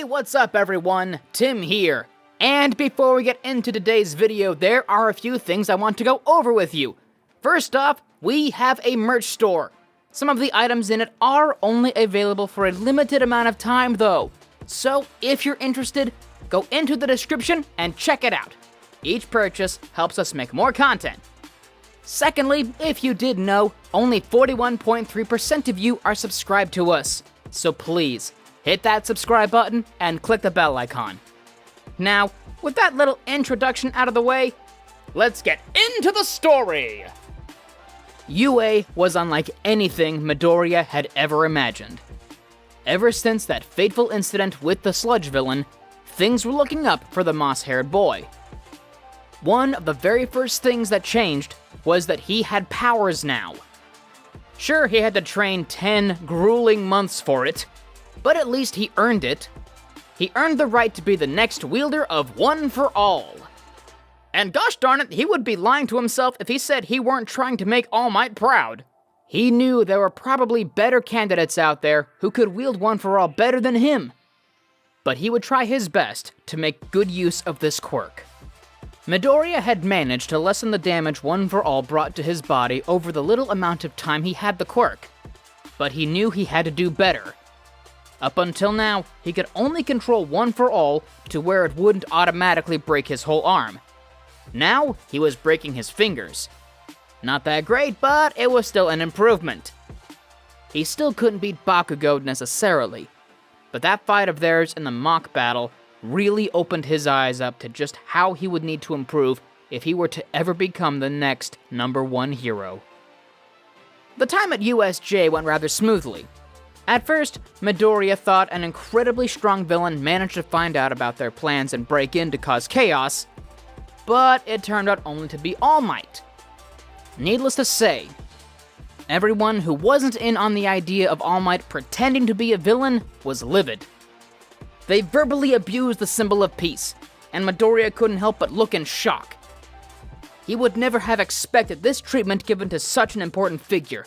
What's up everyone? Tim here. And before we get into today's video, there are a few things I want to go over with you. First off, we have a merch store. Some of the items in it are only available for a limited amount of time though. So if you're interested, go into the description and check it out. Each purchase helps us make more content. Secondly, if you did know, only 41.3% of you are subscribed to us. So please, hit that subscribe button and click the bell icon. Now, with that little introduction out of the way, let's get into the story! UA was unlike anything Midoriya had ever imagined. Ever since that fateful incident with the sludge villain, things were looking up for the moss-haired boy. One of the very first things that changed was that he had powers now. Sure, he had to train 10 grueling months for it, but at least he earned it. He earned the right to be the next wielder of One for All. And gosh darn it, he would be lying to himself if he said he weren't trying to make All Might proud. He knew there were probably better candidates out there who could wield One for All better than him. But he would try his best to make good use of this quirk. Midoriya had managed to lessen the damage One for All brought to his body over the little amount of time he had the quirk. But he knew he had to do better. Up until now, he could only control One for All to where it wouldn't automatically break his whole arm. Now, he was breaking his fingers. Not that great, but it was still an improvement. He still couldn't beat Bakugo necessarily, but that fight of theirs in the mock battle really opened his eyes up to just how he would need to improve if he were to ever become the next #1 hero. The time at USJ went rather smoothly. At first, Midoriya thought an incredibly strong villain managed to find out about their plans and break in to cause chaos, but it turned out only to be All Might. Needless to say, everyone who wasn't in on the idea of All Might pretending to be a villain was livid. They verbally abused the symbol of peace, and Midoriya couldn't help but look in shock. He would never have expected this treatment given to such an important figure.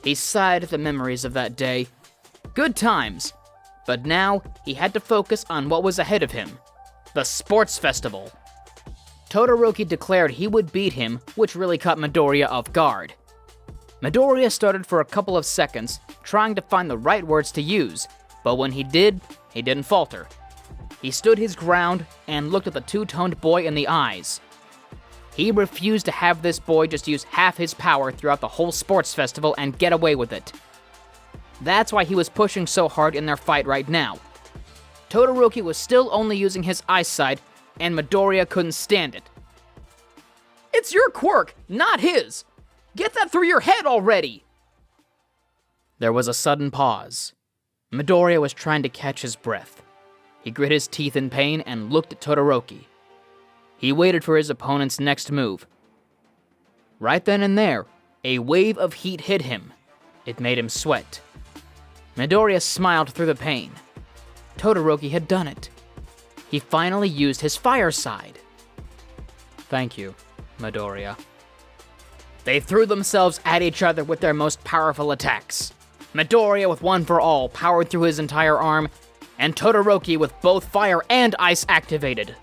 He sighed at the memories of that day. Good times, but now he had to focus on what was ahead of him, the sports festival. Todoroki declared he would beat him, which really caught Midoriya off guard. Midoriya started for a couple of seconds, trying to find the right words to use, but when he did, he didn't falter. He stood his ground and looked at the two-toned boy in the eyes. He refused to have this boy just use half his power throughout the whole sports festival and get away with it. That's why he was pushing so hard in their fight right now. Todoroki was still only using his eyesight, and Midoriya couldn't stand it. It's your quirk, not his! Get that through your head already! There was a sudden pause. Midoriya was trying to catch his breath. He grit his teeth in pain and looked at Todoroki. He waited for his opponent's next move. Right then and there, a wave of heat hit him. It made him sweat. Midoriya smiled through the pain. Todoroki had done it. He finally used his fire side. Thank you, Midoriya. They threw themselves at each other with their most powerful attacks. Midoriya with One for All powered through his entire arm, and Todoroki with both fire and ice activated.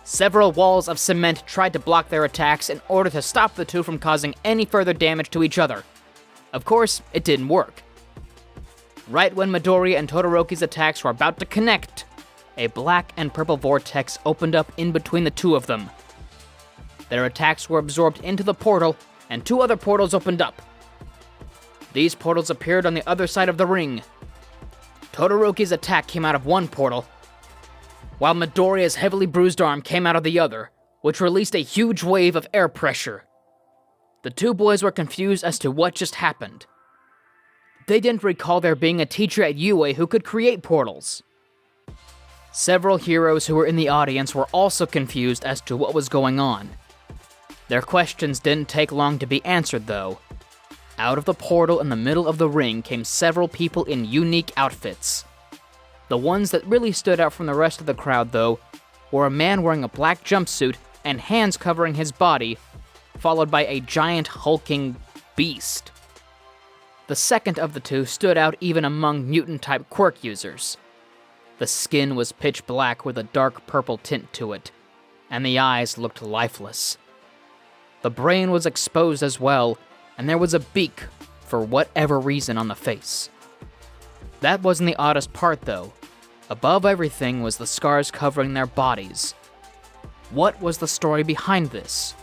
Several walls of cement tried to block their attacks in order to stop the two from causing any further damage to each other. Of course, it didn't work. Right when Midoriya and Todoroki's attacks were about to connect, a black and purple vortex opened up in between the two of them. Their attacks were absorbed into the portal, and two other portals opened up. These portals appeared on the other side of the ring. Todoroki's attack came out of one portal, while Midoriya's heavily bruised arm came out of the other, which released a huge wave of air pressure. The two boys were confused as to what just happened. They didn't recall there being a teacher at UA who could create portals. Several heroes who were in the audience were also confused as to what was going on. Their questions didn't take long to be answered, though. Out of the portal in the middle of the ring came several people in unique outfits. The ones that really stood out from the rest of the crowd, though, were a man wearing a black jumpsuit and hands covering his body, followed by a giant hulking beast. The second of the two stood out even among mutant-type quirk users. The skin was pitch black with a dark purple tint to it, and the eyes looked lifeless. The brain was exposed as well, and there was a beak, for whatever reason, on the face. That wasn't the oddest part, though. Above everything was the scars covering their bodies. What was the story behind this?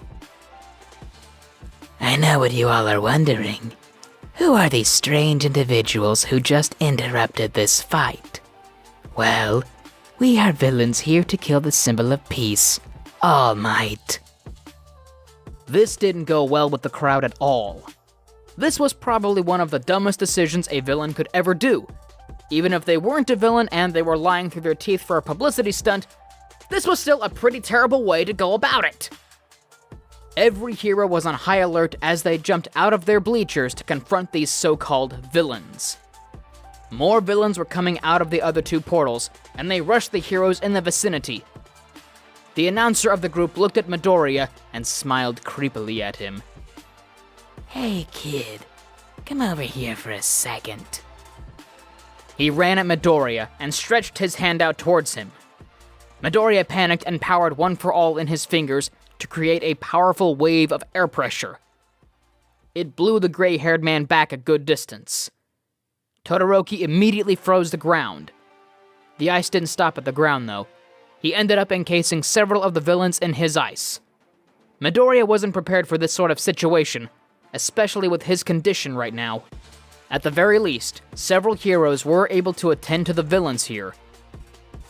I know what you all are wondering. Who are these strange individuals who just interrupted this fight? Well, we are villains here to kill the symbol of peace, All Might. This didn't go well with the crowd at all. This was probably one of the dumbest decisions a villain could ever do. Even if they weren't a villain and they were lying through their teeth for a publicity stunt, this was still a pretty terrible way to go about it. Every hero was on high alert as they jumped out of their bleachers to confront these so-called villains. More villains were coming out of the other two portals, and they rushed the heroes in the vicinity. The announcer of the group looked at Midoriya and smiled creepily at him. Hey kid, come over here for a second. He ran at Midoriya and stretched his hand out towards him. Midoriya panicked and powered One for All in his fingers to create a powerful wave of air pressure. It blew the gray-haired man back a good distance. Todoroki immediately froze the ground. The ice didn't stop at the ground, though. He ended up encasing several of the villains in his ice. Midoriya wasn't prepared for this sort of situation, especially with his condition right now. At the very least, several heroes were able to attend to the villains here.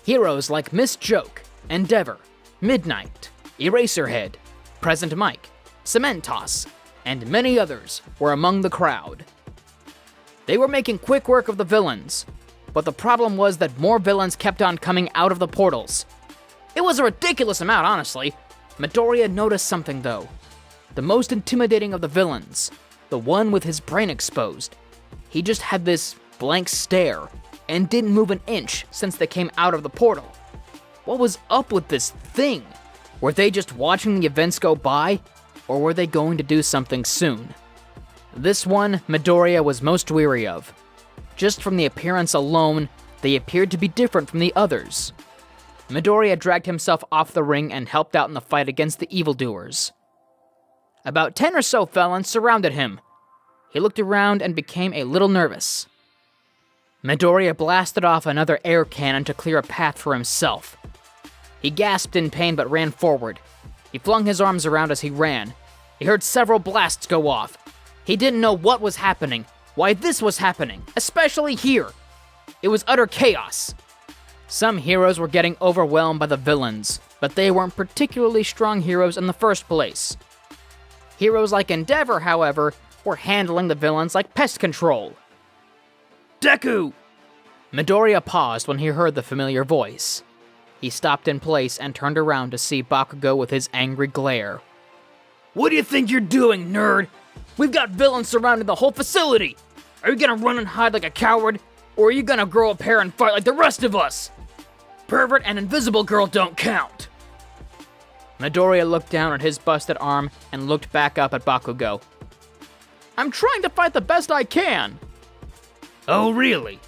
Heroes like Miss Joke, Endeavor, Midnight, Eraserhead, Present Mike, Cement Toss, and many others were among the crowd. They were making quick work of the villains, but the problem was that more villains kept on coming out of the portals. It was a ridiculous amount, honestly. Midoriya noticed something, though. The most intimidating of the villains, the one with his brain exposed. He just had this blank stare and didn't move an inch since they came out of the portal. What was up with this thing? Were they just watching the events go by, or were they going to do something soon? This one, Midoriya was most weary of. Just from the appearance alone, they appeared to be different from the others. Midoriya dragged himself off the ring and helped out in the fight against the evildoers. About 10 or so felons surrounded him. He looked around and became a little nervous. Midoriya blasted off another air cannon to clear a path for himself. He gasped in pain but ran forward. He flung his arms around as he ran. He heard several blasts go off. He didn't know what was happening, why this was happening, especially here. It was utter chaos. Some heroes were getting overwhelmed by the villains, but they weren't particularly strong heroes in the first place. Heroes like Endeavor, however, were handling the villains like pest control. Deku! Midoriya paused when he heard the familiar voice. He stopped in place and turned around to see Bakugo with his angry glare. What do you think you're doing, nerd? We've got villains surrounding the whole facility! Are you gonna run and hide like a coward, or are you gonna grow up here and fight like the rest of us? Pervert and Invisible Girl don't count! Midoriya looked down at his busted arm and looked back up at Bakugo. I'm trying to fight the best I can! Oh, really?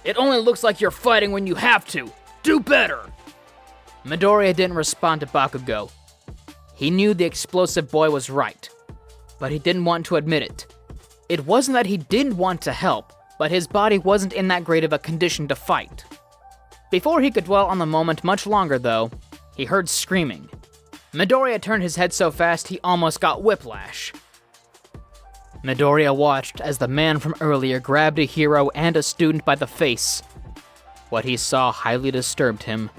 It only looks like you're fighting when you have to. Do better! Midoriya didn't respond to Bakugo. He knew the explosive boy was right, but he didn't want to admit it. It wasn't that he didn't want to help, but his body wasn't in that great of a condition to fight. Before he could dwell on the moment much longer, though, he heard screaming. Midoriya turned his head so fast he almost got whiplash. Midoriya watched as the man from earlier grabbed a hero and a student by the face. What he saw highly disturbed him.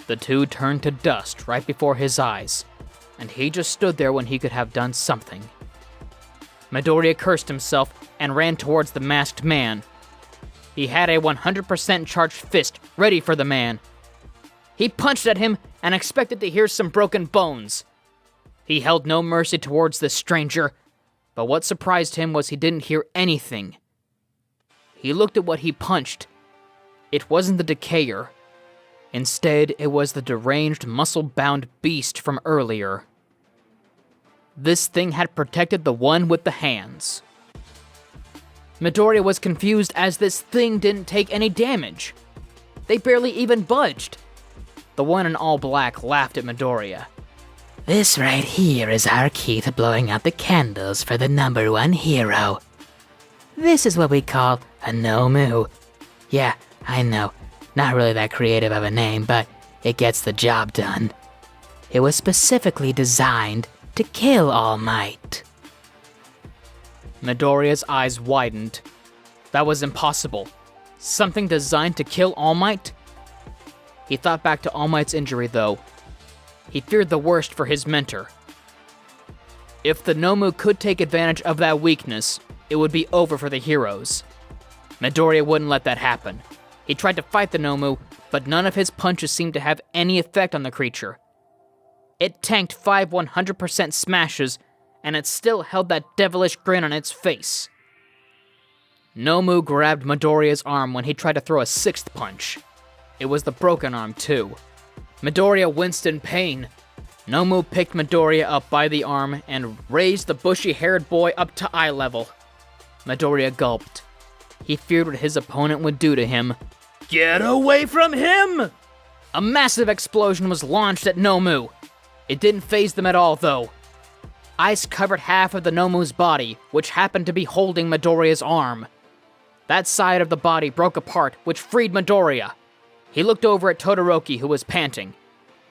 The two turned to dust right before his eyes, and he just stood there when he could have done something. Midoriya cursed himself and ran towards the masked man. He had a 100% charged fist ready for the man. He punched at him and expected to hear some broken bones. He held no mercy towards this stranger, but what surprised him was he didn't hear anything. He looked at what he punched. It wasn't the Decayer. Instead, it was the deranged, muscle-bound beast from earlier. This thing had protected the one with the hands. Midoriya was confused as this thing didn't take any damage. They barely even budged. The one in all black laughed at Midoriya. This right here is our key to blowing out the candles for the #1 hero. This is what we call a Nomu. Yeah, I know, not really that creative of a name, but it gets the job done. It was specifically designed to kill All Might. Midoriya's eyes widened. That was impossible. Something designed to kill All Might? He thought back to All Might's injury, though. He feared the worst for his mentor. If the Nomu could take advantage of that weakness, it would be over for the heroes. Midoriya wouldn't let that happen. He tried to fight the Nomu, but none of his punches seemed to have any effect on the creature. It tanked 5 100% smashes, and it still held that devilish grin on its face. Nomu grabbed Midoriya's arm when he tried to throw a 6th punch. It was the broken arm, too. Midoriya winced in pain. Nomu picked Midoriya up by the arm and raised the bushy-haired boy up to eye level. Midoriya gulped. He feared what his opponent would do to him. Get away from him! A massive explosion was launched at Nomu. It didn't faze them at all, though. Ice covered half of the Nomu's body, which happened to be holding Midoriya's arm. That side of the body broke apart, which freed Midoriya. He looked over at Todoroki, who was panting.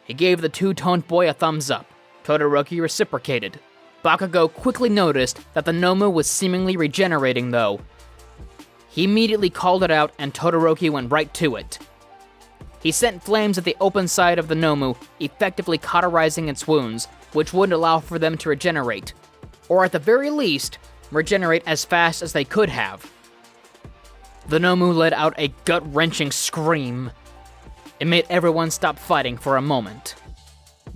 He gave the two-toned boy a thumbs up. Todoroki reciprocated. Bakugo quickly noticed that the Nomu was seemingly regenerating, though. He immediately called it out, and Todoroki went right to it. He sent flames at the open side of the Nomu, effectively cauterizing its wounds, which wouldn't allow for them to regenerate. Or at the very least, regenerate as fast as they could have. The Nomu let out a gut-wrenching scream. It made everyone stop fighting for a moment.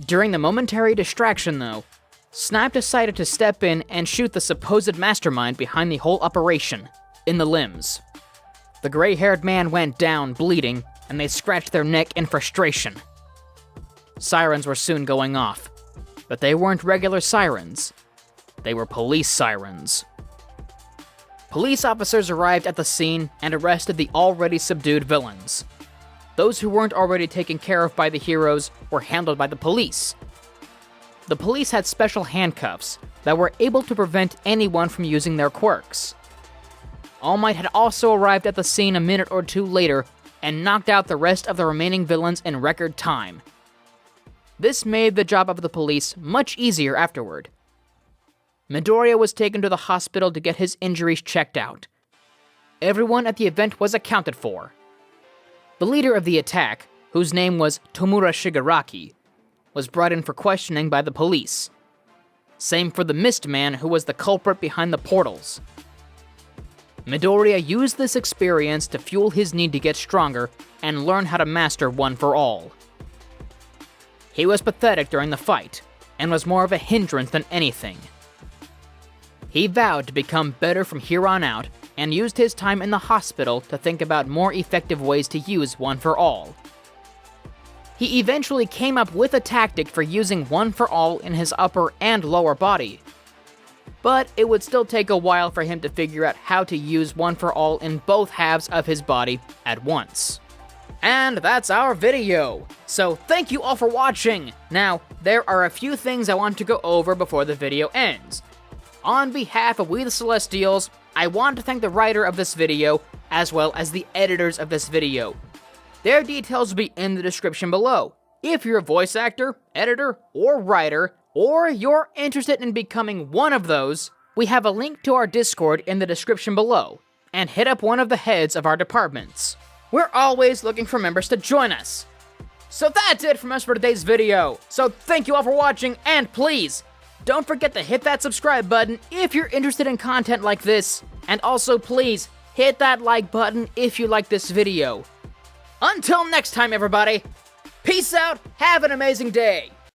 During the momentary distraction, though, Snipe decided to step in and shoot the supposed mastermind behind the whole operation, in the limbs. The gray-haired man went down, bleeding, and they scratched their neck in frustration. Sirens were soon going off, but they weren't regular sirens. They were police sirens. Police officers arrived at the scene and arrested the already subdued villains. Those who weren't already taken care of by the heroes were handled by the police. The police had special handcuffs that were able to prevent anyone from using their quirks. All Might had also arrived at the scene a minute or two later and knocked out the rest of the remaining villains in record time. This made the job of the police much easier afterward. Midoriya was taken to the hospital to get his injuries checked out. Everyone at the event was accounted for. The leader of the attack, whose name was Tomura Shigaraki, was brought in for questioning by the police. Same for the Mist Man, who was the culprit behind the portals. Midoriya used this experience to fuel his need to get stronger and learn how to master One for All. He was pathetic during the fight, and was more of a hindrance than anything. He vowed to become better from here on out, and used his time in the hospital to think about more effective ways to use One for All. He eventually came up with a tactic for using One for All in his upper and lower body. But it would still take a while for him to figure out how to use One for All in both halves of his body at once. And that's our video! So thank you all for watching! Now, there are a few things I want to go over before the video ends. On behalf of We the Celestials, I want to thank the writer of this video, as well as the editors of this video. Their details will be in the description below. If you're a voice actor, editor, or writer, or you're interested in becoming one of those, we have a link to our Discord in the description below, and hit up one of the heads of our departments. We're always looking for members to join us. So that's it from us for today's video. So thank you all for watching, and please, don't forget to hit that subscribe button if you're interested in content like this, and also please, hit that like button if you like this video. Until next time, everybody, peace out, have an amazing day!